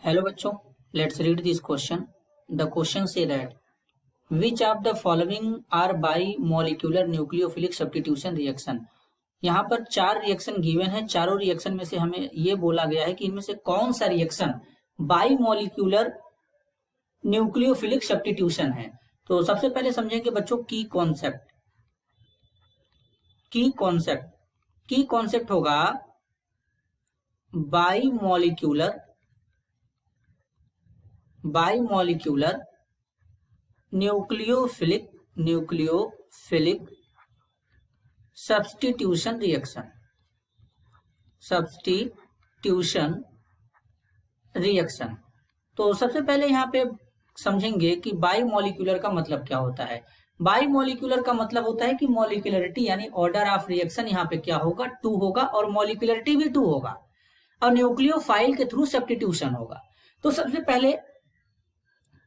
Hello बच्चों, let's read this question. The question say that which of the following are bimolecular nucleophilic substitution reaction. यहाँ पर चार reaction given है। चारों reaction में से हमें ये बोला गया है कि इनमें से कौन सा रिएक्शन बाइमोलिक्यूलर न्यूक्लियोफिलिक सब्स्टिट्यूशन है। तो सबसे पहले समझेंगे बच्चों की कॉन्सेप्ट होगा बाइमोलिक्यूलर न्यूक्लियोफिलिक सब्स्टिट्यूशन रिएक्शन। तो सबसे पहले यहाँ पे समझेंगे कि बाइमोलिक्यूलर का मतलब क्या होता है। बाइमोलिक्यूलर का मतलब होता है कि मॉलिक्यूलरिटी यानी ऑर्डर ऑफ रिएक्शन यहाँ पे क्या होगा, 2 होगा और मॉलिक्यूलरिटी भी 2 होगा और न्यूक्लियोफाइल के थ्रू सब्स्टिट्यूशन होगा। तो सबसे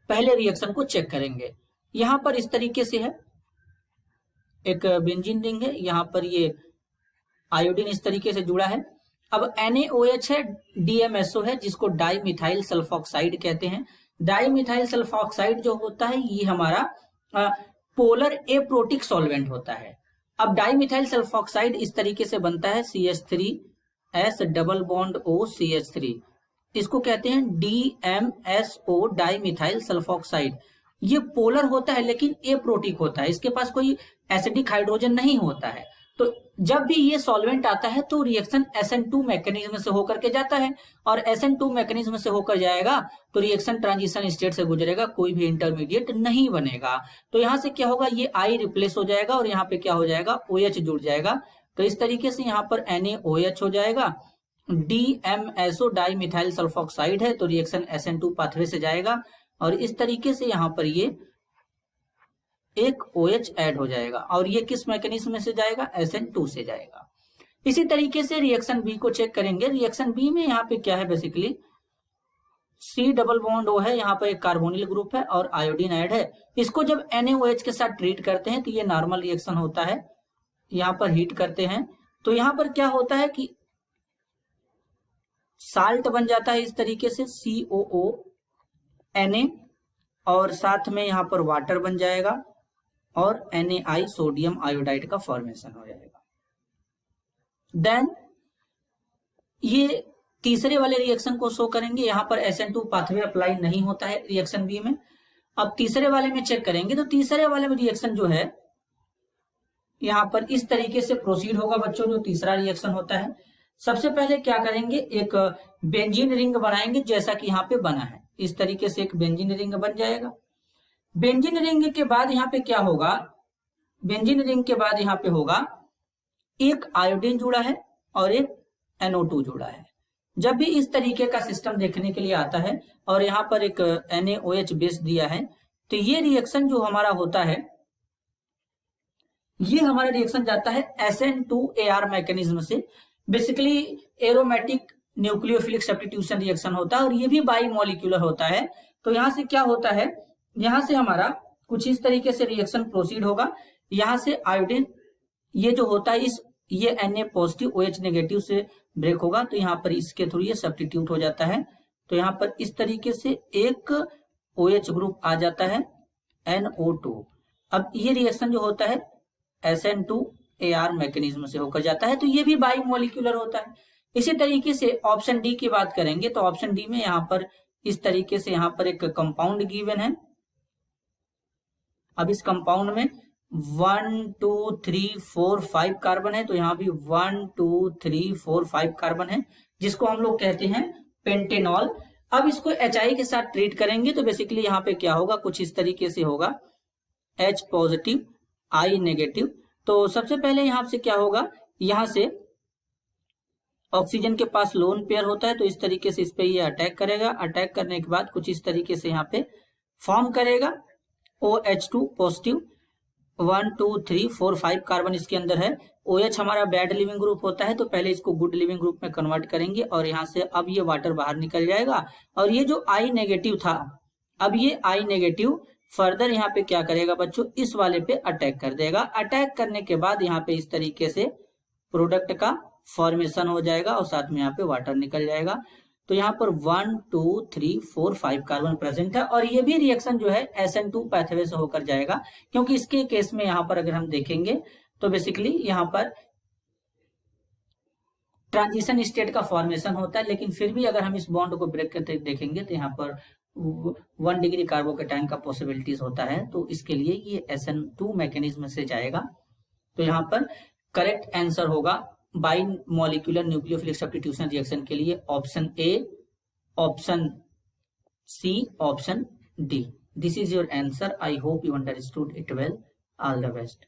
पहले रिएक्शन को चेक करेंगे। यहां पर इस तरीके से है, एक बेंजीन रिंग है, यहां पर ये आयोडीन इस तरीके से जुड़ा है। अब NaOH है, DMSO है जिसको डाई मिथाइल सल्फॉक्साइड कहते हैं। डाई मिथाइल सल्फॉक्साइड जो होता है ये हमारा पोलर एप्रोटिक सॉल्वेंट होता है। अब डाई मिथाइल सल्फॉक्साइड इस तरीके से बनता है CH3S double bond O CH3, इसको कहते हैं DMSO डाई मिथाइल सल्फॉक्साइड। ये पोलर होता है लेकिन एप्रोटिक होता है, इसके पास कोई एसिडिक हाइड्रोजन नहीं होता है। तो जब भी ये सॉल्वेंट आता है तो रिएक्शन SN2 मैकेनिज्म से होकर के जाता है और SN2 मैकेनिज्म से होकर जाएगा तो रिएक्शन ट्रांजिशन स्टेट से गुजरेगा, कोई भी इंटरमीडिएट नहीं बनेगा। तो यहां से क्या होगा, ये I रिप्लेस हो जाएगा और यहाँ पे क्या हो जाएगा, OH जुड़ जाएगा। तो इस तरीके से यहाँ पर NaOH हो जाएगा। DMSO डाई मिथाइल सल्फॉक्साइड है तो रिएक्शन SN2 पाथवे से जाएगा और इस तरीके से यहाँ पर ये एक OH ऐड हो जाएगा और ये किस मैकेनिज्म में से जाएगा, SN2 से जाएगा। इसी तरीके से रिएक्शन बी को चेक करेंगे। रिएक्शन बी में यहाँ पे क्या है, basically C double bond O है, यहाँ पर एक कार्बोनिल ग्रुप है और आयोडीन ऐड है। इसको जब NaOH के साथ ट्रीट करते हैं तो ये नॉर्मल रिएक्शन होता है। यहाँ पर हीट करते हैं तो यहाँ पर क्या होता है कि साल्ट बन जाता है इस तरीके से COONA और साथ में यहाँ पर वाटर बन जाएगा और NaI सोडियम आयोडाइड का फॉर्मेशन हो जाएगा। देन ये तीसरे वाले रिएक्शन को शो करेंगे। यहाँ पर SN2 पाथवे अप्लाई नहीं होता है रिएक्शन बी में। अब तीसरे वाले में चेक करेंगे तो तीसरे वाले में रिएक्शन जो है यहाँ पर इस तरीके से प्रोसीड होगा बच्चों। जो तीसरा रिएक्शन होता है, सबसे पहले क्या करेंगे, एक बेंजीन रिंग बनाएंगे जैसा कि यहाँ पे बना है। इस तरीके से एक बेंजीन रिंग बन जाएगा। बेंजीन रिंग के बाद यहाँ पे क्या होगा, बेंजीन रिंग के बाद यहाँ पे होगा एक आयोडीन जुड़ा है और एक NO2 जुड़ा है। जब भी इस तरीके का सिस्टम देखने के लिए आता है और यहाँ पर एक NaOH बेस दिया है तो ये रिएक्शन जो हमारा होता है, ये हमारा रिएक्शन जाता है SN2AR मैकेनिज्म से। Basically aromatic nucleophilic substitution reaction होता है और ये भी बाइमोलिक्यूलर होता है। तो यहाँ से क्या होता है, यहाँ से हमारा कुछ इस तरीके से रिएक्शन प्रोसीड होगा। यहाँ से आयोडीन ये जो होता है ये Na पॉजिटिव OH नेगेटिव से ब्रेक होगा तो यहाँ पर इसके थ्रू ये सब्स्टिट्यूट हो जाता है। तो यहाँ पर इस तरीके से एक OH ग्रुप आ जाता है NO2। अब ये रिएक्शन जो होता है SN2AR मैकेनिज्म से होकर जाता है तो ये भी बाइमोलिक्यूलर होता है। इसी तरीके से ऑप्शन डी की बात करेंगे तो ऑप्शन डी में यहाँ पर इस तरीके से यहाँ पर एक कंपाउंड गिवन है। अब इस कंपाउंड में 1 2 3 4 5 कार्बन है तो यहाँ भी 1 2 3 4 5 कार्बन है जिसको हम लोग कहते हैं पेंटेनॉल। अब इसको HI के साथ ट्रीट करेंगे तो बेसिकली यहाँ पे क्या होगा, कुछ इस तरीके से होगा, H पॉजिटिव I नेगेटिव। तो सबसे पहले यहाँ से क्या होगा, यहाँ से ऑक्सीजन के पास लोन पेयर होता है तो इस तरीके से इस पे ये अटैक करेगा। अटैक करने के बाद कुछ इस तरीके से यहाँ पे फॉर्म करेगा OH2 पॉजिटिव। 1 2 3 4 5 कार्बन इसके अंदर है। OH हमारा बैड लिविंग ग्रुप होता है तो पहले इसको गुड लिविंग ग्रुप में कन्वर्ट करेंगे और यहाँ से अब ये वाटर बाहर निकल जाएगा और ये जो I नेगेटिव था, अब ये I नेगेटिव फर्दर यहाँ पे क्या करेगा बच्चों, इस वाले पे अटैक कर देगा। अटैक करने के बाद यहाँ पे इस तरीके से प्रोडक्ट का फॉर्मेशन हो जाएगा और साथ में यहाँ पे वाटर निकल जाएगा। तो यहाँ पर 1 2 3 4 5 कार्बन प्रेजेंट है और ये भी रिएक्शन जो है SN2 पैथवे से होकर जाएगा, क्योंकि इसके केस में यहाँ पर अगर हम देखेंगे तो बेसिकली यहाँ पर ट्रांजिशन स्टेट का फॉर्मेशन होता है, लेकिन फिर भी अगर हम इस बॉन्ड को ब्रेक करते देखेंगे तो यहाँ पर 1 डिग्री कार्बोकेटाइन का पॉसिबिलिटीज होता है, तो इसके लिए ये SN2 मैकेनिज्म से जाएगा। तो यहाँ पर करेक्ट आंसर होगा bimolecular nucleophilic substitution reaction के लिए option A, option C, option D. This is your answer. I hope you understood it well. All the best.